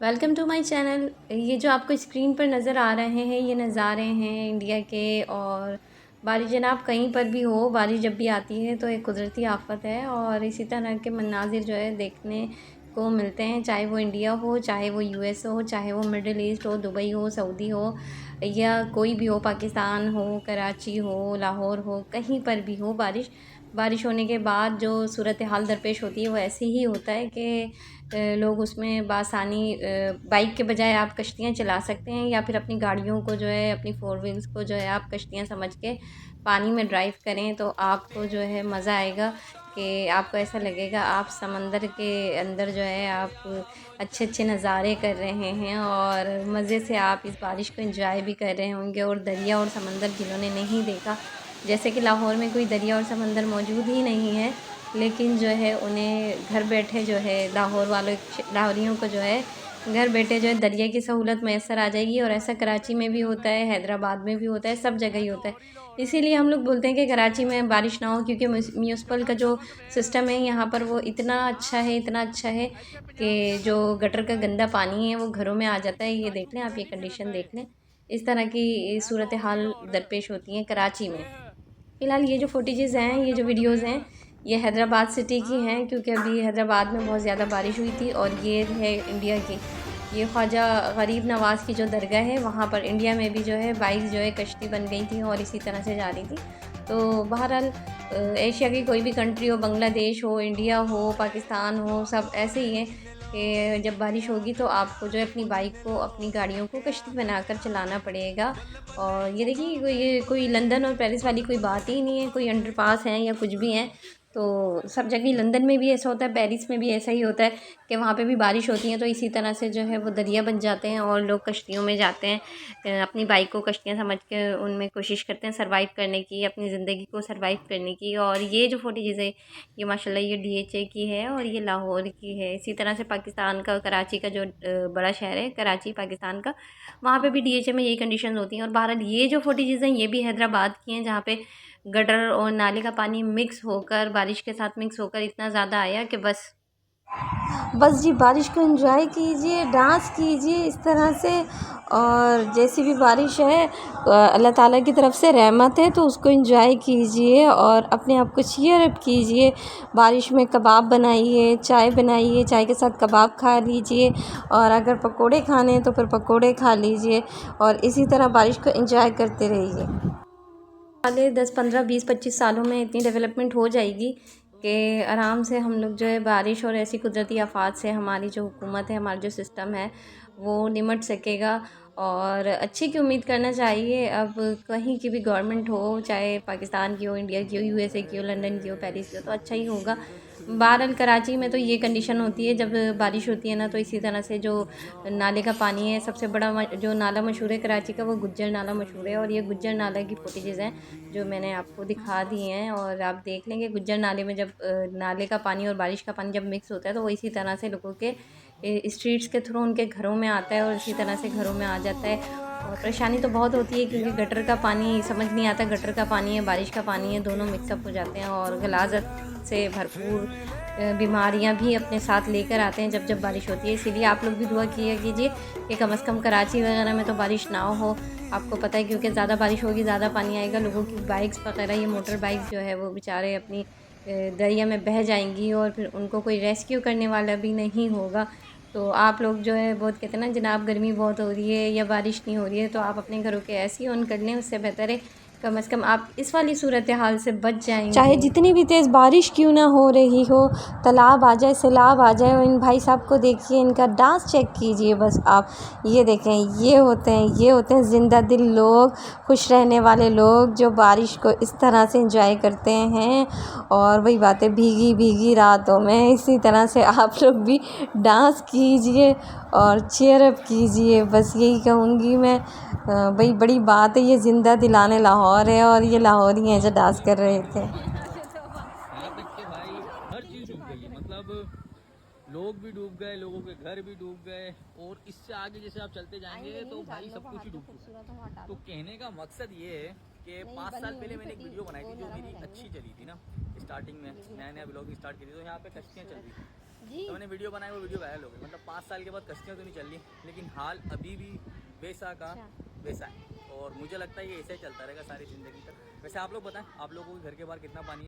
Welcome to my channel. ये जो आपको स्क्रीन पर नज़र आ रहे हैं ये नज़ारे हैं इंडिया के। और बारिश जनाब कहीं पर भी हो, बारिश जब भी आती है तो एक कुदरती आफत है और इसी तरह के मनाजिर जो है देखने को मिलते हैं, चाहे वो इंडिया हो, चाहे वो यूएस हो, चाहे वो मिडल ईस्ट हो, दुबई हो, सऊदी हो, या कोई भी हो, पाकिस्तान हो, कराची हो, लाहौर हो, कहीं पर भी हो। बारिश होने के बाद जो सूरत हाल दरपेश होती है वो ऐसे ही होता है कि लोग उसमें बासानी बाइक के बजाय आप कश्तियाँ चला सकते हैं, या फिर अपनी गाड़ियों को जो है, अपनी फोर व्हील्स को जो है आप कश्तियाँ समझ के पानी में ड्राइव करें तो आपको जो है मज़ा आएगा कि आपको ऐसा लगेगा आप समंदर के अंदर जो है आप अच्छे अच्छे नज़ारे कर रहे हैं और मज़े से आप इस बारिश को एंजॉय भी कर रहे होंगे। और दरिया और समंदर जिन्होंने नहीं देखा, जैसे कि लाहौर में कोई दरिया और समंदर मौजूद ही नहीं है, लेकिन जो है उन्हें घर बैठे जो है लाहौरियों को जो है घर बैठे जो है दरिया की सहूलत मैसर आ जाएगी। और ऐसा कराची में भी होता है, हैदराबाद में भी होता है, सब जगह ही होता है। इसीलिए हम लोग बोलते हैं कि कराची में बारिश ना हो, क्योंकि म्यूनसिपल का जो सिस्टम है यहाँ पर वो इतना अच्छा है, इतना अच्छा है कि जो गटर का गंदा पानी है वो घरों में आ जाता है। ये देख लें आप, ये कंडीशन देख लें, इस तरह की सूरत हाल दरपेश होती हैं कराची में। फ़िलहाल ये जो फुटेजेज़ हैं, ये जो वीडियोज़ हैं, ये हैदराबाद सिटी की हैं, क्योंकि अभी हैदराबाद में बहुत ज़्यादा बारिश हुई थी। और ये है इंडिया की, ये ख्वाजा गरीब नवाज़ की जो दरगाह है वहाँ पर इंडिया में भी जो है बाइक जो है कश्ती बन गई थी और इसी तरह से जा रही थी। तो बहरहाल एशिया की कोई भी कंट्री हो, बांग्लादेश हो, इंडिया हो, पाकिस्तान हो, सब ऐसे ही हैं कि जब बारिश होगी तो आपको जो है अपनी बाइक को, अपनी गाड़ियों को कश्ती बनाकर चलाना पड़ेगा। और ये देखिए, ये कोई लंदन और पेरिस वाली कोई बात ही नहीं है, कोई अंडरपास है या कुछ भी है। तो सब जगह लंदन में भी ऐसा होता है, पेरिस में भी ऐसा ही होता है कि वहाँ पे भी बारिश होती है तो इसी तरह से जो है वो दरिया बन जाते हैं और लोग कश्तियों में जाते हैं, अपनी बाइक को कश्तियाँ समझ के उनमें कोशिश करते हैं सर्वाइव करने की, अपनी ज़िंदगी को सर्वाइव करने की। और ये जो फुटेजेज़ है ये माशाल्लाह ये डीएचए की है और ये लाहौर की है। इसी तरह से पाकिस्तान का कराची का जो बड़ा शहर है कराची पाकिस्तान का, वहाँ पे भी डीएचए में यही कंडीशन होती हैं। और बहरहाल ये जो फुटेजेज़ हैं ये भी हैदराबाद की हैं, जहाँ पे गटर और नाले का पानी मिक्स होकर, बारिश के साथ मिक्स होकर इतना ज़्यादा आया कि बस बस जी बारिश को एंजॉय कीजिए, डांस कीजिए इस तरह से। और जैसी भी बारिश है अल्लाह ताला की तरफ से रहमत है, तो उसको एंजॉय कीजिए और अपने आप को चीयर अप कीजिए। बारिश में कबाब बनाइए, चाय बनाइए, चाय के साथ कबाब खा लीजिए, और अगर पकोड़े खाने हैं तो फिर पकोड़े खा लीजिए, और इसी तरह बारिश को एंजॉय करते रहिए। अगले 10, 15, 20, 25 सालों में इतनी डेवलपमेंट हो जाएगी कि आराम से हम लोग जो है बारिश और ऐसी कुदरती आफ़ात से हमारी जो हुकूमत है, हमारा जो सिस्टम है वो निमट सकेगा। और अच्छी की उम्मीद करना चाहिए। अब कहीं की भी गवर्नमेंट हो, चाहे पाकिस्तान की हो, इंडिया की हो, यूएसए की हो, लंदन की हो, पेरिस की हो, तो अच्छा ही होगा। बहरहाल कराची में तो ये कंडीशन होती है जब बारिश होती है ना, तो इसी तरह से जो नाले का पानी है, सबसे बड़ा जो नाला मशहूर है कराची का वो गुज्जर नाला मशहूर है। और ये गुज्जर नाला की फुटेजेज़ हैं जो मैंने आपको दिखा दी हैं, और आप देख लेंगे गुज्जर नाले में जब नाले का पानी और बारिश का पानी जब मिक्स होता है तो वो इसी तरह से लोगों के स्ट्रीट्स के थ्रू उनके घरों में आता है और इसी तरह से घरों में आ जाता है। और परेशानी तो बहुत होती है क्योंकि गटर का पानी समझ नहीं आता, गटर का पानी है, बारिश का पानी है, दोनों मिक्सअप हो जाते हैं और गलाजत से भरपूर बीमारियां भी अपने साथ लेकर आते हैं जब जब बारिश होती है। इसीलिए आप लोग भी दुआ किया कीजिए कि कम से कम कराची वगैरह में तो बारिश ना हो। आपको पता है क्योंकि ज़्यादा बारिश होगी, ज़्यादा पानी आएगा, लोगों की बाइक्स वगैरह, ये मोटर बाइक्स जो है वो बेचारे अपनी दरिया में बह जाएंगी और फिर उनको कोई रेस्क्यू करने वाला भी नहीं होगा। तो आप लोग जो है बहुत कहते हैं ना, जनाब गर्मी बहुत हो रही है या बारिश नहीं हो रही है, तो आप अपने घरों के एसी ऑन कर लें, उससे बेहतर है कम से कम आप इस वाली सूरत हाल से बच जाएंगे। चाहे जितनी भी तेज़ बारिश क्यों ना हो रही हो, तालाब आ जाए, सैलाब आ जाए, और इन भाई साहब को देखिए, इनका डांस चेक कीजिए बस आप। ये देखें, ये होते हैं ज़िंदा दिल लोग, खुश रहने वाले लोग जो बारिश को इस तरह से एंजॉय करते हैं। और वही बात है, भीगी भीगी रातों में इसी तरह से आप लोग भी डांस कीजिए और चीयर अप कीजिए, बस यही कहूँगी मैं। भाई बड़ी बात है, ये ज़िंदा दिलाने लाहौर है और ये लाहौरी हैं जो डांस कर रहे थे। यहाँ तक के भाई हर चीज़ डूब गई है, मतलब लोग भी डूब गए, लोगों के घर भी डूब गए, और इससे आगे जैसे आप चलते जाएंगे तो भाई सब कुछ ही डूब चुका है। तो कहने का मकसद ये है कि 5 साल पहले मैंने एक वीडियो बनाई थी जो मेरी अच्छी चली थी ना, स्टार्टिंग में नया नया ब्लॉग स्टार्ट की थी, तो यहाँ पे कश्तियाँ चल रही थी। जी। तो मैंने वीडियो बनाई, वो वीडियो वायरल हो गई। मतलब 5 साल के बाद कश्तियाँ तो नहीं चल रही, लेकिन हाल अभी भी वैसा का वैसा है। और मुझे लगता है ये ऐसे ही चलता रहेगा सारी ज़िंदगी तक। वैसे आप लोग बताएं, आप लोगों के घर के बाहर कितना पानी है?